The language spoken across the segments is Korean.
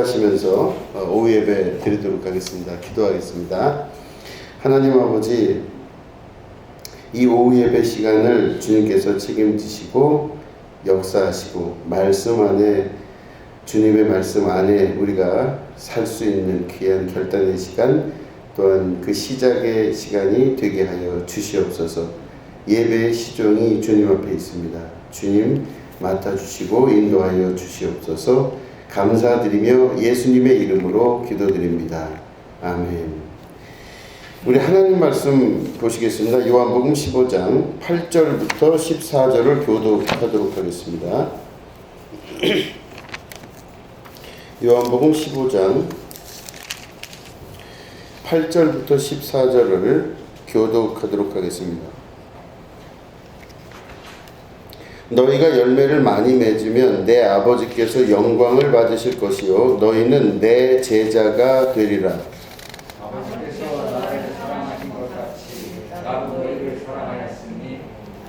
기도하시면서 오후 예배 드리도록 하겠습니다. 기도하겠습니다. 하나님 아버지, 이 오후 예배 시간을 주님께서 책임지시고 역사하시고 말씀 안에, 주님의 말씀 안에 우리가 살 수 있는 귀한 결단의 시간, 또한 그 시작의 시간이 되게 하여 주시옵소서. 예배의 시종이 주님 앞에 있습니다. 주님 맡아주시고 인도하여 주시옵소서. 감사드리며 예수님의 이름으로 기도드립니다. 아멘. 우리 하나님 말씀 보시겠습니다. 요한복음 15장 8절부터 14절을 교독하도록 하겠습니다. 요한복음 15장 8절부터 14절을 교독하도록 하겠습니다. 너희가 열매를 많이 맺으면 내 아버지께서 영광을 받으실 것이요 너희는 내 제자가 되리라. 아버지께서 나를 사랑하신 것 같이 나도 너희를 사랑하였으니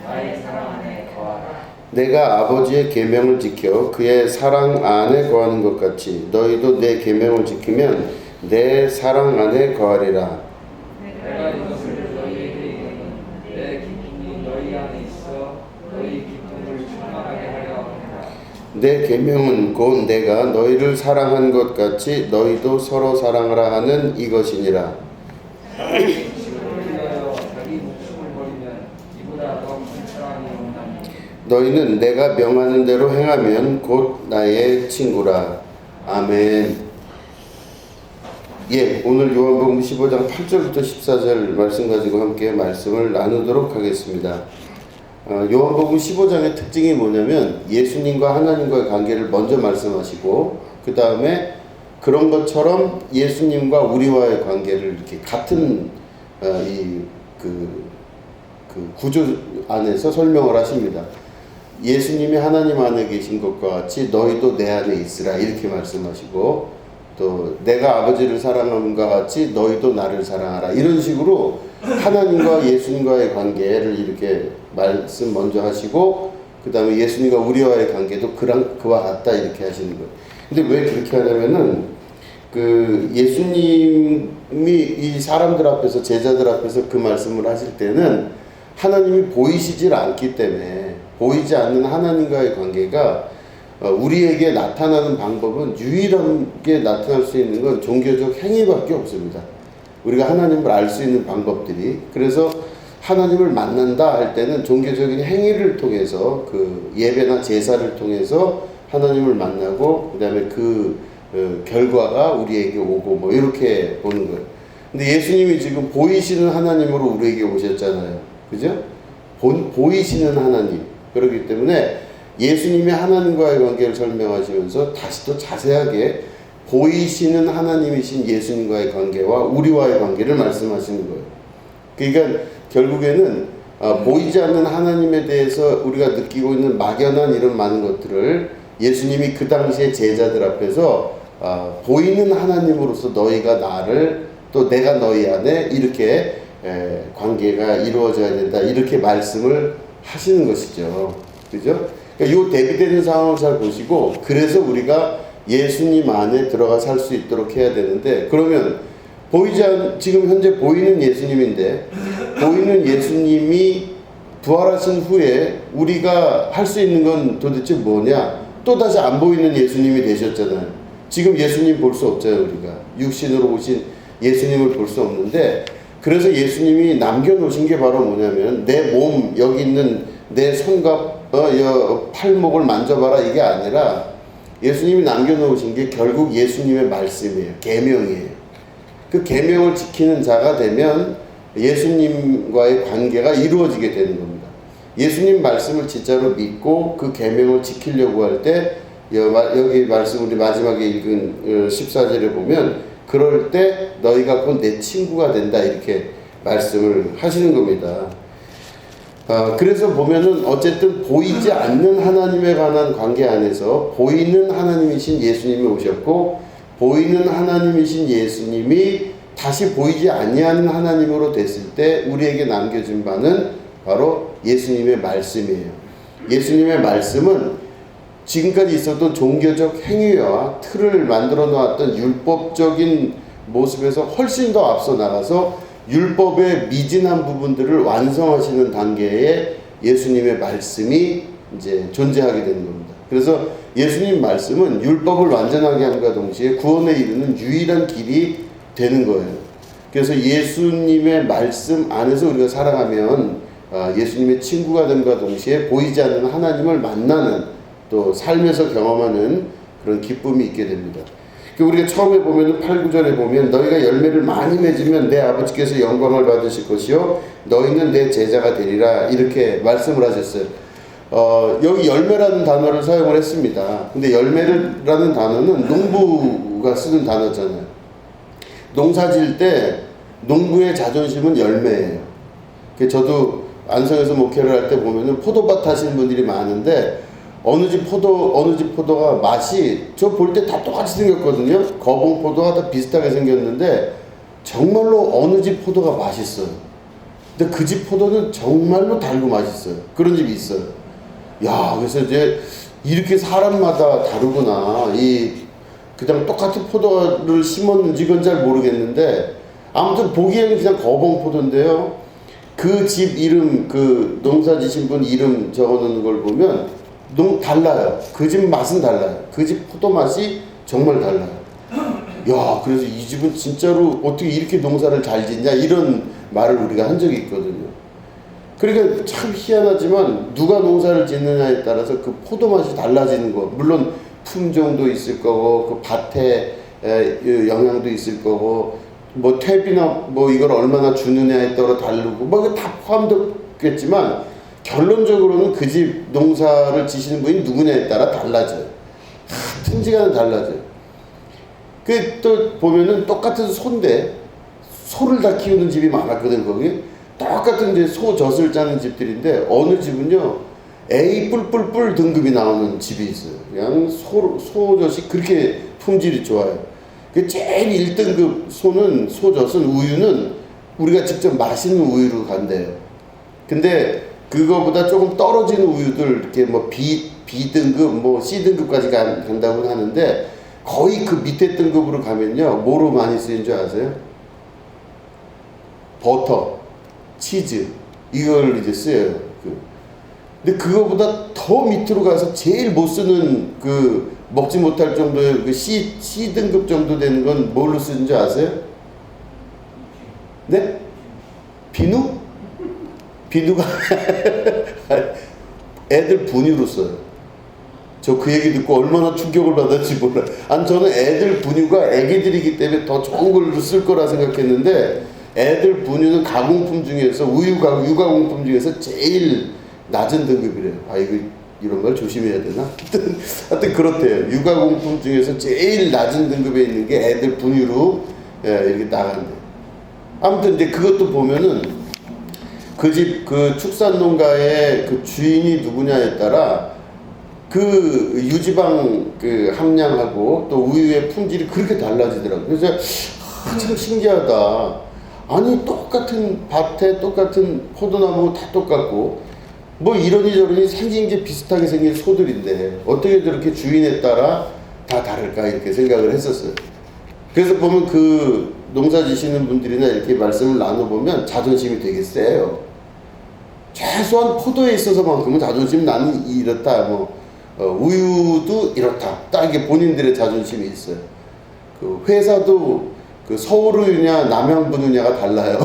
나의 사랑 안에 거하라. 내가 아버지의 계명을 지켜 그의 사랑 안에 거하는 것 같이 너희도 내 계명을 지키면 내 사랑 안에 거하리라. 내가 이것을 너희에게 이르는 내 기쁨이 너희 안에 있어 너희 기쁨을 충만하게 하려 함이라. 내 계명은 곧 내가 너희를 사랑한 것 같이 너희도 서로 사랑하라 하는 이것이니라. 자기 목숨을 위하여 자기 목숨을 버리면 이보다 더 큰 사랑이 없나니. 너희는 내가 명하는 대로 행하면 곧 나의 친구라. 아멘. 예, 오늘 요한복음 15장 8절부터 14절 말씀 가지고 함께 말씀을 나누도록 하겠습니다. 요한복음 15장의 특징이 뭐냐면 예수님과 하나님과의 관계를 먼저 말씀하시고 그 다음에 그런 것처럼 예수님과 우리와의 관계를 이렇게 같은 구조 안에서 설명을 하십니다. 예수님이 하나님 안에 계신 것과 같이 너희도 내 안에 있으라 이렇게 말씀하시고, 또 내가 아버지를 사랑함과 같이 너희도 나를 사랑하라 이런 식으로 하나님과 예수님과의 관계를 이렇게 말씀 먼저 하시고 그 다음에 예수님과 우리와의 관계도 그와 같다 이렇게 하시는 거예요. 근데 왜 그렇게 하냐면은 그 예수님이 이 사람들 앞에서, 제자들 앞에서 그 말씀을 하실 때는 하나님이 보이시질 않기 때문에, 보이지 않는 하나님과의 관계가 우리에게 나타나는 방법은, 유일하게 나타날 수 있는 건 종교적 행위밖에 없습니다. 우리가 하나님을 알 수 있는 방법들이. 그래서 하나님을 만난다 할 때는 종교적인 행위를 통해서, 그 예배나 제사를 통해서 하나님을 만나고 그 다음에 그 결과가 우리에게 오고 뭐 이렇게 보는 거예요. 근데 예수님이 지금 보이시는 하나님으로 우리에게 오셨잖아요. 그죠? 보이시는 하나님. 그렇기 때문에 예수님이 하나님과의 관계를 설명하시면서 다시 또 자세하게 보이시는 하나님이신 예수님과의 관계와 우리와의 관계를 말씀하시는 거예요. 그러니까 결국에는 보이지 않는 하나님에 대해서 우리가 느끼고 있는 막연한 이런 많은 것들을 예수님이 그 당시에 제자들 앞에서 보이는 하나님으로서 너희가 나를, 또 내가 너희 안에 이렇게 관계가 이루어져야 된다 이렇게 말씀을 하시는 것이죠. 그죠? 그러니까 이 대비되는 상황을 잘 보시고, 그래서 우리가 예수님 안에 들어가 살 수 있도록 해야 되는데, 그러면 지금 현재 보이는 예수님인데, 보이는 예수님이 부활하신 후에 우리가 할 수 있는 건 도대체 뭐냐? 또다시 안 보이는 예수님이 되셨잖아요. 지금 예수님 볼 수 없잖아요. 우리가 육신으로 오신 예수님을 볼 수 없는데, 그래서 예수님이 남겨놓으신 게 바로 뭐냐면, 내 몸, 여기 있는 내 손과 팔목을 만져봐라 이게 아니라, 예수님이 남겨놓으신 게 결국 예수님의 말씀이에요. 계명이에요. 그 계명을 지키는 자가 되면 예수님과의 관계가 이루어지게 되는 겁니다. 예수님 말씀을 진짜로 믿고 그 계명을 지키려고 할 때, 여기 말씀 우리 마지막에 읽은 14절에 보면, 그럴 때 너희가 곧 내 친구가 된다 이렇게 말씀을 하시는 겁니다. 그래서 보면은 어쨌든 보이지 않는 하나님에 관한 관계 안에서 보이는 하나님이신 예수님이 오셨고, 보이는 하나님이신 예수님이 다시 보이지 아니하는 하나님으로 됐을 때 우리에게 남겨진 바는 바로 예수님의 말씀이에요. 예수님의 말씀은 지금까지 있었던 종교적 행위와 틀을 만들어 놓았던 율법적인 모습에서 훨씬 더 앞서 나가서 율법의 미진한 부분들을 완성하시는 단계에 예수님의 말씀이 이제 존재하게 되는 겁니다. 그래서 예수님 말씀은 율법을 완전하게 함과 동시에 구원에 이르는 유일한 길이 되는 거예요. 그래서 예수님의 말씀 안에서 우리가 살아가면 예수님의 친구가 됨과 동시에 보이지 않는 하나님을 만나는 또 삶에서 경험하는 그런 기쁨이 있게 됩니다. 우리가 처음에 보면 8, 9절에 보면 너희가 열매를 많이 맺으면 내 아버지께서 영광을 받으실 것이요 너희는 내 제자가 되리라 이렇게 말씀을 하셨어요. 여기 열매라는 단어를 사용을 했습니다. 근데 열매라는 단어는 농부가 쓰는 단어잖아요. 농사 지을 때 농부의 자존심은 열매예요. 저도 안성에서 목회를 할 때 보면은 포도밭 하시는 분들이 많은데 어느 집 포도가 맛이 저 볼 때 다 똑같이 생겼거든요. 거봉 포도가 다 비슷하게 생겼는데 정말로 어느 집 포도가 맛있어요. 근데 그 집 포도는 정말로 달고 맛있어요. 그런 집이 있어요. 야, 그래서 이제 이렇게 사람마다 다르구나. 그냥 똑같은 포도를 심었는지 그건 잘 모르겠는데 아무튼 보기에는 그냥 거봉 포도인데요. 그 집 이름, 그 농사 지신 분 이름 적어 놓는 걸 보면 달라요. 그 집 맛은 달라요. 그 집 포도 맛이 정말 달라요. 야, 그래서 이 집은 진짜로 어떻게 이렇게 농사를 잘 짓냐 이런 말을 우리가 한 적이 있거든요. 그러니까 참 희한하지만 누가 농사를 짓느냐에 따라서 그 포도 맛이 달라지는 거. 물론 품종도 있을 거고 그 밭에 영향도 있을 거고 뭐 퇴비나 뭐 이걸 얼마나 주느냐에 따라 다르고 뭐 이거 다 포함되겠지만 결론적으로는 그 집 농사를 지시는 분이 누구냐에 따라 달라져요. 같은 시간은 달라져요. 그 또 보면은 똑같은 소인데 소를 다 키우는 집이 많았거든. 거기 똑같은 이제 소 젖을 짜는 집들인데 어느 집은요 A 뿔뿔뿔 등급이 나오는 집이 있어요. 그냥 소젖이 그렇게 품질이 좋아요. 그 제일 1등급 소젖은 우유는 우리가 직접 마시는 우유로 간대요. 근데 그거보다 조금 떨어지는 우유들 이렇게 뭐 B등급 뭐 C등급까지 간다고 하는데 거의 그 밑에 등급으로 가면요 뭐로 많이 쓰인 줄 아세요? 버터, 치즈 이걸 이제 쓰여요. 근데 그거보다 더 밑으로 가서 제일 못 쓰는 그 먹지 못할 정도의 그 C등급 정도 되는 건 뭘로 쓰는 줄 아세요? 네? 비누? 비누가 애들 분유로 써요. 저 그 얘기 듣고 얼마나 충격을 받았지 몰라. 아니 저는 애들 분유가 애기들이기 때문에 더 좋은 걸로 쓸 거라 생각했는데 애들 분유는 가공품 중에서 유가공품 중에서 제일 낮은 등급이래요. 아 이거 이런 걸 조심해야 되나? 하여튼 그렇대요. 유가공품 중에서 제일 낮은 등급에 있는 게 애들 분유로 이렇게 나간대. 아무튼 이제 그것도 보면은 그 집 그 축산농가의 그 주인이 누구냐에 따라 그 유지방 그 함량하고 또 우유의 품질이 그렇게 달라지더라고요. 그래서 참 신기하다. 아니 똑같은 밭에 똑같은 포도나무 다 똑같고 뭐 이러니 저러니 생긴 게 비슷하게 생긴 소들인데 어떻게 저렇게 주인에 따라 다 다를까 이렇게 생각을 했었어요. 그래서 보면 그 농사 지시는 분들이나 이렇게 말씀을 나눠보면 자존심이 되게 세요. 최소한 포도에 있어서만큼은 자존심 나는 이렇다 우유도 이렇다 딱 이게 본인들의 자존심이 있어요. 그 회사도 그 서울우유냐 남양분유냐가 달라요.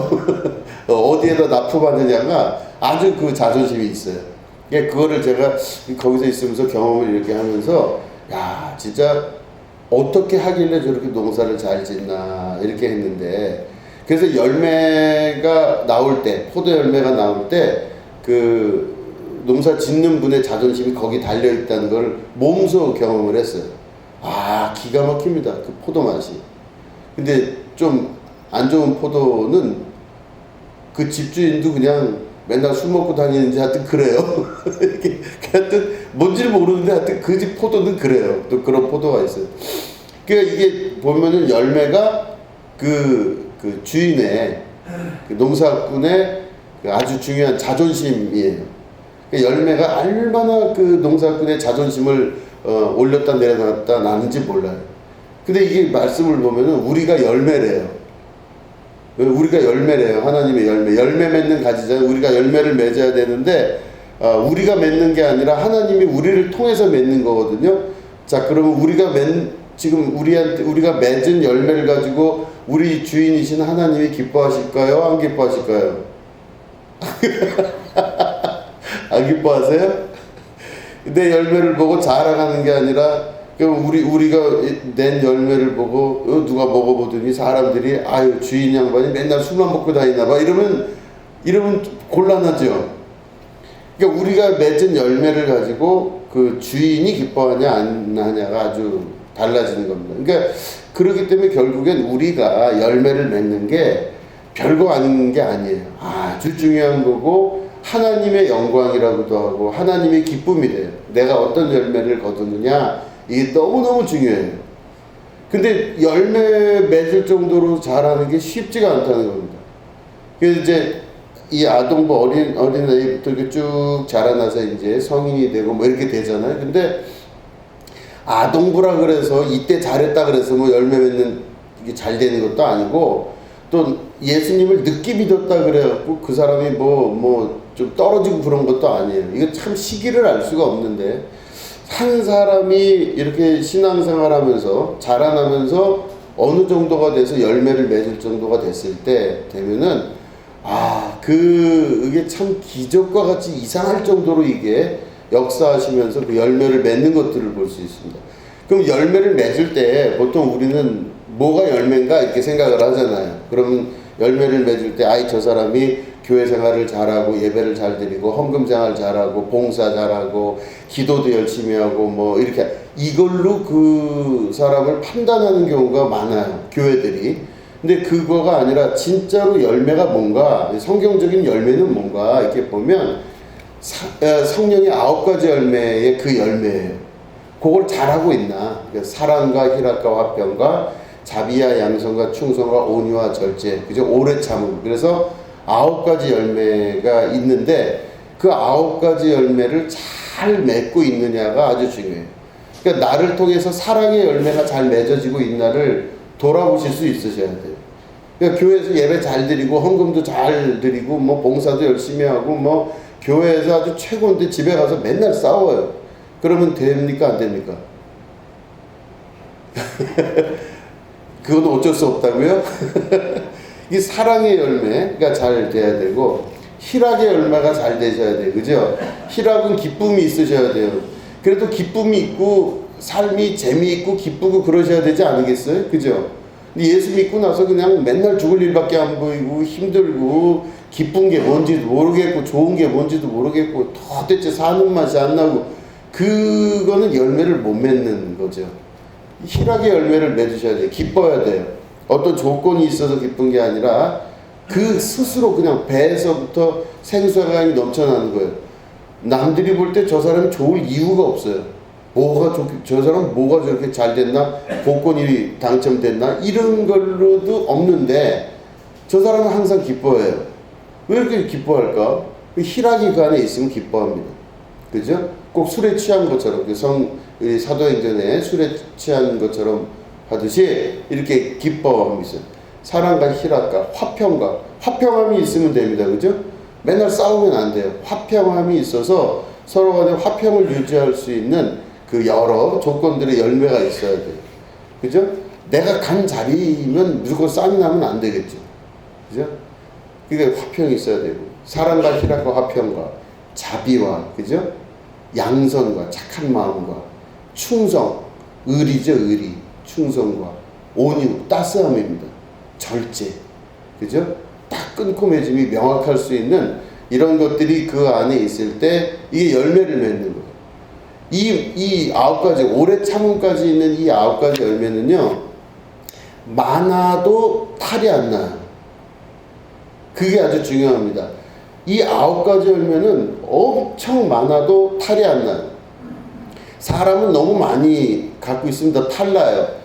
어디에다 납품하느냐가 아주 그 자존심이 있어요. 그거를 제가 거기서 있으면서 경험을 이렇게 하면서 야 진짜 어떻게 하길래 저렇게 농사를 잘 짓나 이렇게 했는데 그래서 열매가 나올 때 포도 열매가 나올 때 그 농사 짓는 분의 자존심이 거기 달려 있다는 걸 몸소 경험을 했어요. 아 기가 막힙니다. 그 포도 맛이. 근데 좀 안 좋은 포도는 그 집주인도 그냥 맨날 술 먹고 다니는지 하여튼 그래요. 하여튼 뭔지를 모르는데 하여튼 그 집 포도는 그래요. 또 그런 포도가 있어요. 그러니까 이게 보면은 열매가 그 주인의 그 농사꾼의 그 아주 중요한 자존심이에요. 그러니까 열매가 얼마나 그 농사꾼의 자존심을 올렸다 내려놨다 나는지 몰라요. 근데 이게 말씀을 보면은 우리가 열매래요. 우리가 열매래요. 하나님의 열매. 열매 맺는 가지잖아요. 우리가 열매를 맺어야 되는데 우리가 맺는 게 아니라 하나님이 우리를 통해서 맺는 거거든요. 자, 그러면 지금 우리가 맺은 열매를 가지고 우리 주인이신 하나님이 기뻐하실까요? 안 기뻐하실까요? 안 기뻐하세요? 내 열매를 보고 자랑하는 게 아니라 우리가 낸 열매를 보고 누가 먹어보더니 사람들이 아유 주인 양반이 맨날 술만 먹고 다니나 봐 이러면 곤란하죠. 그러니까 우리가 맺은 열매를 가지고 그 주인이 기뻐하냐 안 하냐가 아주 달라지는 겁니다. 그러니까 그렇기 때문에 결국엔 우리가 열매를 맺는 게 별거 아닌 게 아니에요. 아주 중요한 거고 하나님의 영광이라고도 하고 하나님의 기쁨이 돼요. 내가 어떤 열매를 거두느냐 이게 너무너무 중요해요. 근데 열매 맺을 정도로 잘하는 게 쉽지가 않다는 겁니다. 그래서 이제 이 아동부 어린아이부터 이렇게 쭉 자라나서 이제 성인이 되고 뭐 이렇게 되잖아요. 근데 아동부라 그래서 이때 잘했다 그래서 뭐 열매 맺는 이게 잘 되는 것도 아니고 또 예수님을 늦게 믿었다 그래갖고 그 사람이 뭐 좀 떨어지고 그런 것도 아니에요. 이거 참 시기를 알 수가 없는데 한 사람이 이렇게 신앙생활 하면서 자라나면서 어느 정도가 돼서 열매를 맺을 정도가 됐을 때 되면은 그게 참 기적과 같이 이상할 정도로 이게 역사하시면서 그 열매를 맺는 것들을 볼 수 있습니다. 그럼 열매를 맺을 때 보통 우리는 뭐가 열매인가 이렇게 생각을 하잖아요. 그러면 열매를 맺을 때 저 사람이 교회 생활을 잘하고 예배를 잘 드리고 헌금 생활 잘하고 봉사 잘하고 기도도 열심히 하고 뭐 이렇게 이걸로 그 사람을 판단하는 경우가 많아요. 교회들이. 근데 그거가 아니라 진짜로 열매가 뭔가 성경적인 열매는 뭔가 이렇게 보면 성령의 9가지 열매의 그 열매예요. 그걸 잘하고 있나? 그러니까 사랑과 희락과 화평과 자비와 양선과 충성과 온유와 절제, 그죠? 오래 참음. 그래서 9가지 열매가 있는데 그 9가지 열매를 잘 맺고 있느냐가 아주 중요해요. 그러니까 나를 통해서 사랑의 열매가 잘 맺어지고 있나를 돌아보실 수 있으셔야 돼요. 그러니까 교회에서 예배 잘 드리고 헌금도 잘 드리고 뭐 봉사도 열심히 하고 뭐 교회에서 아주 최고인데 집에 가서 맨날 싸워요. 그러면 됩니까 안 됩니까? 그건 어쩔 수 없다고요? 이 사랑의 열매가 잘 돼야 되고 희락의 열매가 잘 되셔야 돼요. 그죠? 희락은 기쁨이 있으셔야 돼요. 그래도 기쁨이 있고 삶이 재미있고 기쁘고 그러셔야 되지 않겠어요? 그죠? 근데 예수 믿고 나서 그냥 맨날 죽을 일밖에 안 보이고 힘들고 기쁜 게 뭔지도 모르겠고 좋은 게 뭔지도 모르겠고 도대체 사는 맛이 안 나고 그거는 열매를 못 맺는 거죠. 희락의 열매를 맺으셔야 돼요. 기뻐야 돼요. 어떤 조건이 있어서 기쁜 게 아니라 그 스스로 그냥 배에서부터 생수가 넘쳐나는 거예요. 남들이 볼 때 저 사람이 좋을 이유가 없어요. 저 사람 뭐가 저렇게 잘 됐나? 복권이 당첨됐나? 이런 걸로도 없는데 저 사람은 항상 기뻐해요. 왜 이렇게 기뻐할까? 희락이 그 안에 있으면 기뻐합니다. 그죠? 꼭 술에 취한 것처럼 사도행전에 술에 취한 것처럼 하듯이 이렇게 기뻐함이 있어요. 사랑과 희락과 화평함이 있으면 됩니다. 그죠? 맨날 싸우면 안 돼요. 화평함이 있어서 서로 간에 화평을 유지할 수 있는 그 여러 조건들의 열매가 있어야 돼요. 그죠? 내가 간 자리면 무조건 싸움이 나면 안 되겠죠. 그죠? 그러니까 화평이 있어야 되고 사랑과 희락과 화평과 자비와 그죠? 양선과 착한 마음과 충성, 의리죠, 의리. 충성과 온유, 따스함입니다. 절제, 그죠? 딱 끊고 맺음이 명확할 수 있는 이런 것들이 그 안에 있을 때 이게 열매를 맺는 거예요. 이 9가지, 오래 참음까지 있는 이 9가지 열매는요, 많아도 탈이 안 나요. 그게 아주 중요합니다. 이 9가지 열매는 엄청 많아도 탈이 안 나요. 사람은 너무 많이 갖고 있으면 다 탈나요.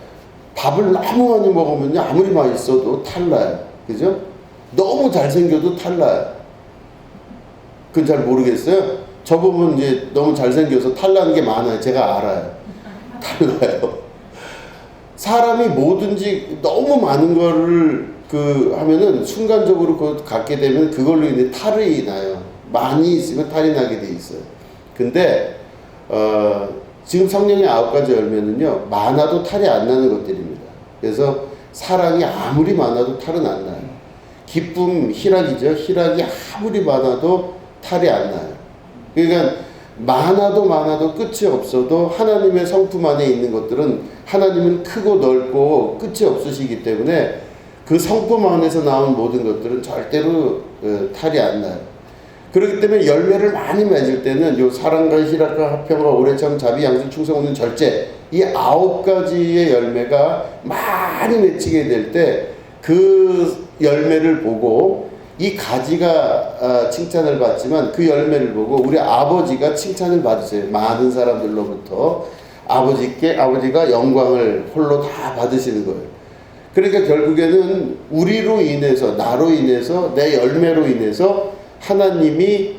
밥을 너무 많이 먹으면 아무리 맛있어도 탈나요. 그죠? 너무 잘생겨도 탈나요. 그건 잘 모르겠어요. 저보면 이제 너무 잘생겨서 탈나는 게 많아요. 제가 알아요. 달라요. 사람이 뭐든지 너무 많은 거를 하면은 순간적으로 갖게 되면 그걸로 인해 탈이 나요. 많이 있으면 탈이 나게 돼 있어요. 근데 지금 성령의 9가지 열매는요, 많아도 탈이 안 나는 것들입니다. 그래서 사랑이 아무리 많아도 탈은 안 나요. 기쁨, 희락이죠. 희락이 아무리 많아도 탈이 안 나요. 그러니까 많아도 끝이 없어도 하나님의 성품 안에 있는 것들은 하나님은 크고 넓고 끝이 없으시기 때문에 그 성품 안에서 나온 모든 것들은 절대로 탈이 안 나요. 그렇기 때문에 열매를 많이 맺을 때는 요 사랑과 희락과 화평과 오래참 자비 양심 충성 없는 절제 이 9가지의 열매가 많이 맺히게 될 때 그 열매를 보고 이 가지가 칭찬을 받지만 그 열매를 보고 우리 아버지가 칭찬을 받으세요. 많은 사람들로부터 아버지가 영광을 홀로 다 받으시는 거예요. 그러니까 결국에는 우리로 인해서 나로 인해서 내 열매로 인해서 하나님이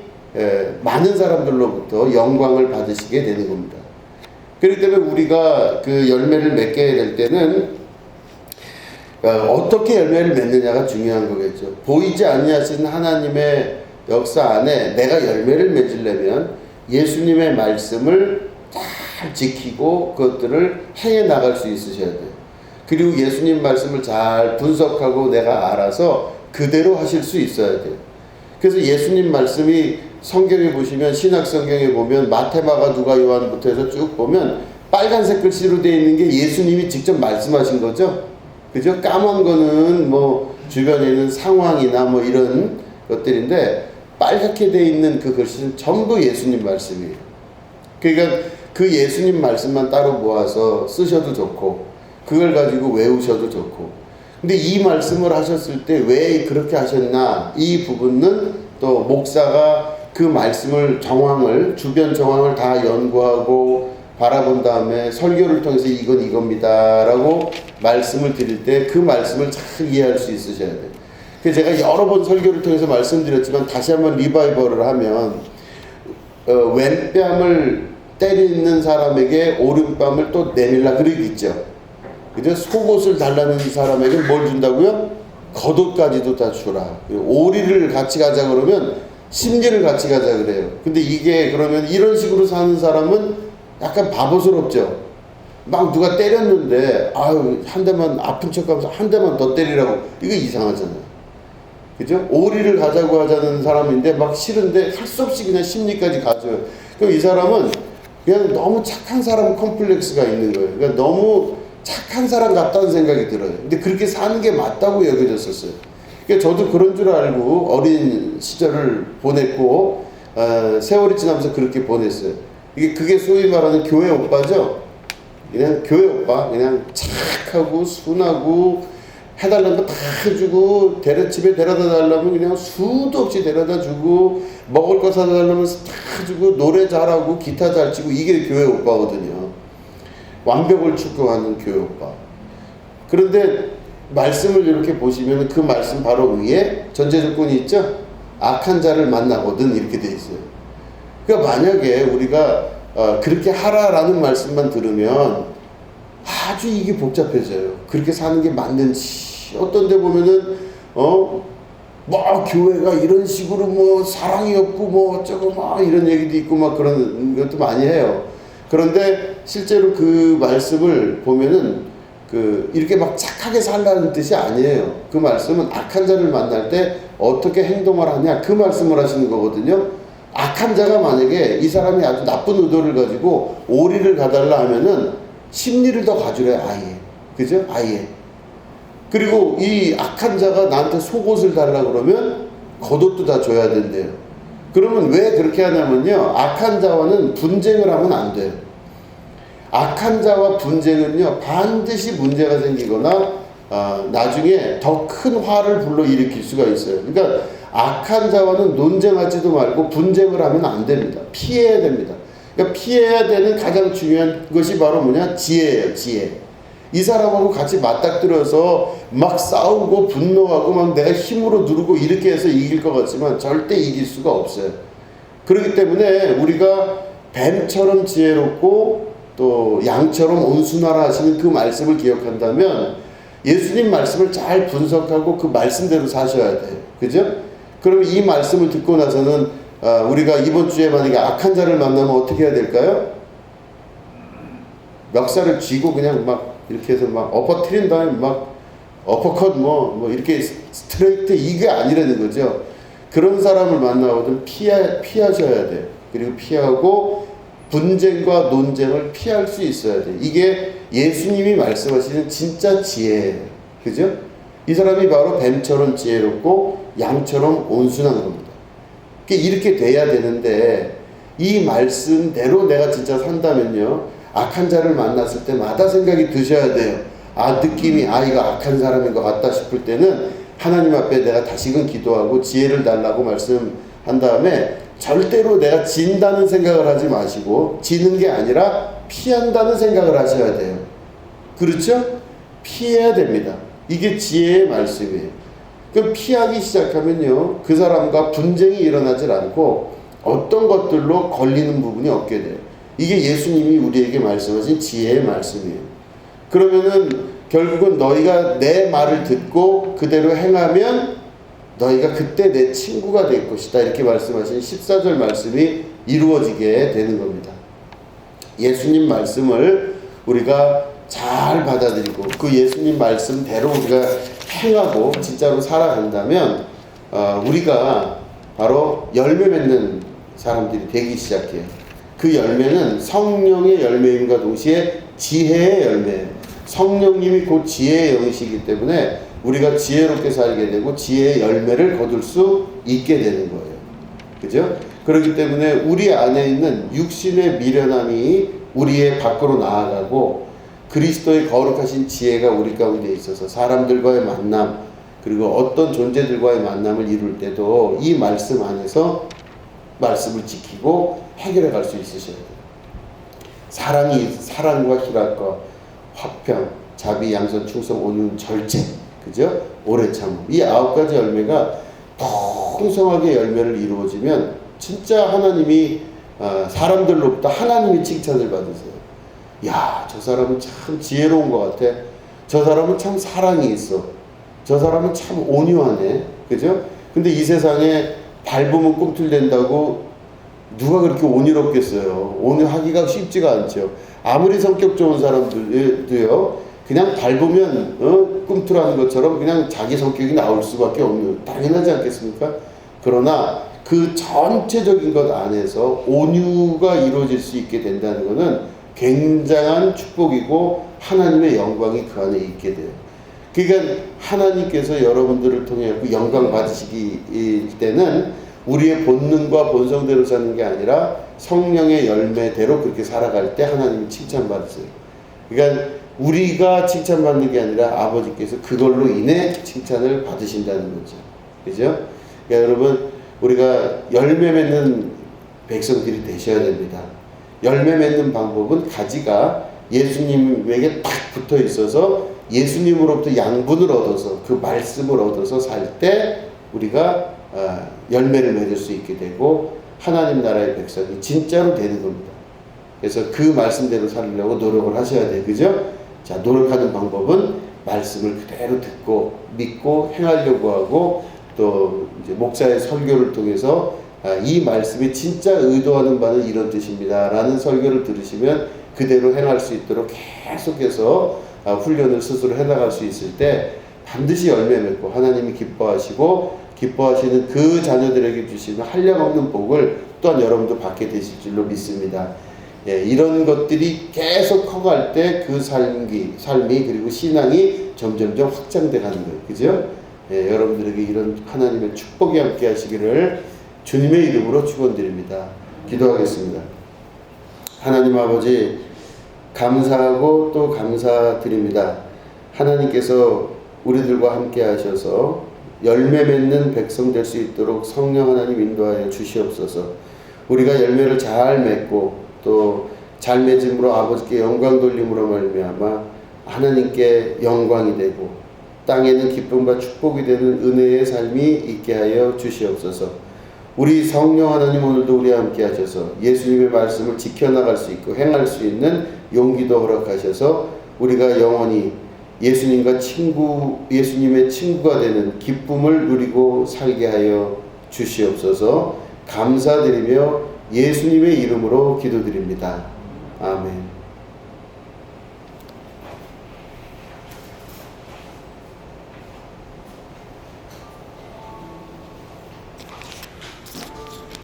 많은 사람들로부터 영광을 받으시게 되는 겁니다. 그렇기 때문에 우리가 그 열매를 맺게 될 때는 어떻게 열매를 맺느냐가 중요한 거겠죠. 보이지 아니하시는 하나님의 역사 안에 내가 열매를 맺으려면 예수님의 말씀을 잘 지키고 그것들을 행해 나갈 수 있으셔야 돼요. 그리고 예수님 말씀을 잘 분석하고 내가 알아서 그대로 하실 수 있어야 돼요. 그래서 예수님 말씀이 성경에 보시면 신약 성경에 보면 마태, 마가, 누가, 요한부터 해서 쭉 보면 빨간색 글씨로 되어 있는 게 예수님이 직접 말씀하신 거죠. 그죠? 까만 거는 뭐 주변에 있는 상황이나 뭐 이런 것들인데 빨갛게 되어 있는 그 글씨는 전부 예수님 말씀이에요. 그러니까 그 예수님 말씀만 따로 모아서 쓰셔도 좋고 그걸 가지고 외우셔도 좋고 근데 이 말씀을 하셨을 때 왜 그렇게 하셨나 이 부분은 또 목사가 그 말씀을 주변 정황을 다 연구하고 바라본 다음에 설교를 통해서 이건 이겁니다 라고 말씀을 드릴 때 그 말씀을 잘 이해할 수 있으셔야 돼요. 그래서 제가 여러 번 설교를 통해서 말씀드렸지만 다시 한번 리바이벌을 하면 왼뺨을 때리는 사람에게 오른뺨을 또 내밀라 그러겠죠. 그죠? 속옷을 달라는 사람에게 뭘 준다고요? 겉옷까지도 다 주라. 오리를 같이 가자 그러면 심리를 같이 가자 그래요. 근데 이게 그러면 이런 식으로 사는 사람은 약간 바보스럽죠. 막 누가 때렸는데 아유 한 대만 아픈 척하면서 한 대만 더 때리라고 이거 이상하잖아요. 그죠? 오리를 가자고 하자는 사람인데 막 싫은데 할 수 없이 그냥 심리까지 가져요. 그럼 이 사람은 그냥 너무 착한 사람 컴플렉스가 있는 거예요. 그러니까 너무 착한 사람 같다는 생각이 들어요. 근데 그렇게 사는 게 맞다고 여겨졌었어요. 그러니까 저도 그런 줄 알고 어린 시절을 보냈고 세월이 지나면서 그렇게 보냈어요. 그게 소위 말하는 교회 오빠죠. 그냥 교회 오빠, 그냥 착하고 순하고 해달라는 거 다 해주고 집에 데려다 달라면 그냥 수도 없이 데려다 주고 먹을 거 사다 달라면 다 주고 노래 잘하고 기타 잘 치고 이게 교회 오빠거든요. 완벽을 추구하는 교회 오빠. 그런데 말씀을 이렇게 보시면 그 말씀 바로 위에 전제 조건이 있죠. 악한 자를 만나거든 이렇게 돼 있어요. 그러니까 만약에 우리가 그렇게 하라라는 말씀만 들으면 아주 이게 복잡해져요. 그렇게 사는 게 맞는지 어떤 데 보면은 뭐 교회가 이런 식으로 뭐 사랑이 없고 뭐 어쩌고 막 이런 얘기도 있고 막 그런 것도 많이 해요. 그런데 실제로 그 말씀을 보면은 이렇게 막 착하게 살라는 뜻이 아니에요. 그 말씀은 악한 자를 만날 때 어떻게 행동을 하냐 그 말씀을 하시는 거거든요. 악한 자가 만약에 이 사람이 아주 나쁜 의도를 가지고 오리를 가달라 하면은 심리를 더 가주래요. 아예. 그죠? 아예. 그리고 이 악한 자가 나한테 속옷을 달라 그러면 겉옷도 다 줘야 된대요. 그러면 왜 그렇게 하냐면요. 악한 자와는 분쟁을 하면 안 돼요. 악한 자와 분쟁은요. 반드시 문제가 생기거나 나중에 더 큰 화를 불러일으킬 수가 있어요. 그러니까 악한 자와는 논쟁하지도 말고 분쟁을 하면 안 됩니다. 피해야 됩니다. 그러니까 피해야 되는 가장 중요한 것이 바로 뭐냐? 지혜예요. 지혜. 이 사람하고 같이 맞닥뜨려서 막 싸우고 분노하고 막 내가 힘으로 누르고 이렇게 해서 이길 것 같지만 절대 이길 수가 없어요. 그렇기 때문에 우리가 뱀처럼 지혜롭고 또 양처럼 온순하라 하시는 그 말씀을 기억한다면 예수님 말씀을 잘 분석하고 그 말씀대로 사셔야 돼요. 그죠? 그러면 이 말씀을 듣고 나서는 우리가 이번 주에 만약에 악한 자를 만나면 어떻게 해야 될까요? 멱살을 쥐고 그냥 막 이렇게 해서 막 엎어뜨린 다음에 막 어퍼컷 뭐 이렇게 스트레이트 이게 아니라는 거죠. 그런 사람을 만나거든 피하셔야 돼요. 그리고 피하고 분쟁과 논쟁을 피할 수 있어야 돼요. 이게 예수님이 말씀하시는 진짜 지혜예요. 그죠? 이 사람이 바로 뱀처럼 지혜롭고 양처럼 온순한 겁니다. 이렇게 돼야 되는데 이 말씀대로 내가 진짜 산다면요, 악한 자를 만났을 때마다 생각이 드셔야 돼요. 느낌이 이거 악한 사람인 것 같다 싶을 때는 하나님 앞에 내가 다시금 기도하고 지혜를 달라고 말씀한 다음에 절대로 내가 진다는 생각을 하지 마시고, 지는 게 아니라 피한다는 생각을 하셔야 돼요. 그렇죠? 피해야 됩니다. 이게 지혜의 말씀이에요. 그럼 피하기 시작하면요, 그 사람과 분쟁이 일어나질 않고 어떤 것들로 걸리는 부분이 없게 돼요. 이게 예수님이 우리에게 말씀하신 지혜의 말씀이에요. 그러면은 결국은 너희가 내 말을 듣고 그대로 행하면 너희가 그때 내 친구가 될 것이다, 이렇게 말씀하신 14절 말씀이 이루어지게 되는 겁니다. 예수님 말씀을 우리가 잘 받아들이고 그 예수님 말씀대로 우리가 행하고 진짜로 살아간다면 우리가 바로 열매 맺는 사람들이 되기 시작해요. 그 열매는 성령의 열매임과 동시에 지혜의 열매예요. 성령님이 곧 지혜의 영이시기 때문에 우리가 지혜롭게 살게 되고 지혜의 열매를 거둘 수 있게 되는 거예요. 그죠? 그렇기 때문에 우리 안에 있는 육신의 미련함이 우리의 밖으로 나아가고 그리스도의 거룩하신 지혜가 우리 가운데 있어서 사람들과의 만남, 그리고 어떤 존재들과의 만남을 이룰 때도 이 말씀 안에서 말씀을 지키고 해결해 갈 수 있으셔야 돼요. 사랑과 희락과 화평, 자비, 양선, 충성, 온유, 절제, 그죠? 오래 참음. 이 9가지 열매가 풍성하게 열매를 이루어지면 진짜 하나님이 사람들로부터 하나님이 칭찬을 받으세요. 야, 저 사람은 참 지혜로운 것 같아. 저 사람은 참 사랑이 있어. 저 사람은 참 온유하네. 그죠? 근데 이 세상에 밟으면 꿈틀댄다고 누가 그렇게 온유롭겠어요? 온유하기가 쉽지가 않죠. 아무리 성격 좋은 사람들도요, 그냥 밟으면 꿈틀하는 것처럼 그냥 자기 성격이 나올 수밖에 없는, 당연하지 않겠습니까? 그러나 그 전체적인 것 안에서 온유가 이루어질 수 있게 된다는 것은 굉장한 축복이고 하나님의 영광이 그 안에 있게 돼요. 그러니까 하나님께서 여러분들을 통해 영광 받으시기 때는 우리의 본능과 본성대로 사는 게 아니라 성령의 열매대로 그렇게 살아갈 때 하나님이 칭찬받으세요. 그러니까 우리가 칭찬받는 게 아니라 아버지께서 그걸로 인해 칭찬을 받으신다는 거죠. 그죠? 그러니까 여러분, 우리가 열매 맺는 백성들이 되셔야 됩니다. 열매 맺는 방법은 가지가 예수님에게 딱 붙어 있어서 예수님으로부터 양분을 얻어서 그 말씀을 얻어서 살 때 우리가 열매를 맺을 수 있게 되고 하나님 나라의 백성이 진짜로 되는 겁니다. 그래서 그 말씀대로 살려고 노력을 하셔야 돼요. 그죠? 자, 노력하는 방법은 말씀을 그대로 듣고 믿고 행하려고 하고, 또 이제 목사의 설교를 통해서 이 말씀이 진짜 의도하는 바는 이런 뜻입니다 라는 설교를 들으시면 그대로 행할 수 있도록 계속해서 훈련을 스스로 해나갈 수 있을 때 반드시 열매 맺고 하나님이 기뻐하시는 그 자녀들에게 주시는 한량없는 복을 또한 여러분도 받게 되실 줄로 믿습니다. 예, 이런 것들이 계속 커갈 때 그 삶이 그리고 신앙이 점점점 확장돼 가는 거예요. 그죠? 예, 여러분들에게 이런 하나님의 축복이 함께 하시기를 주님의 이름으로 축원드립니다. 기도하겠습니다. 하나님 아버지, 감사하고 또 감사드립니다. 하나님께서 우리들과 함께 하셔서 열매 맺는 백성 될 수 있도록 성령 하나님 인도하여 주시옵소서. 우리가 열매를 잘 맺고 또 잘 맺음으로 아버지께 영광 돌림으로 말미암아 하나님께 영광이 되고 땅에는 기쁨과 축복이 되는 은혜의 삶이 있게 하여 주시옵소서. 우리 성령 하나님 오늘도 우리와 함께 하셔서 예수님의 말씀을 지켜나갈 수 있고 행할 수 있는 용기도 허락하셔서 우리가 영원히 예수님과 예수님의 친구가 되는 기쁨을 누리고 살게 하여 주시옵소서. 감사드리며 예수님의 이름으로 기도드립니다. 아멘.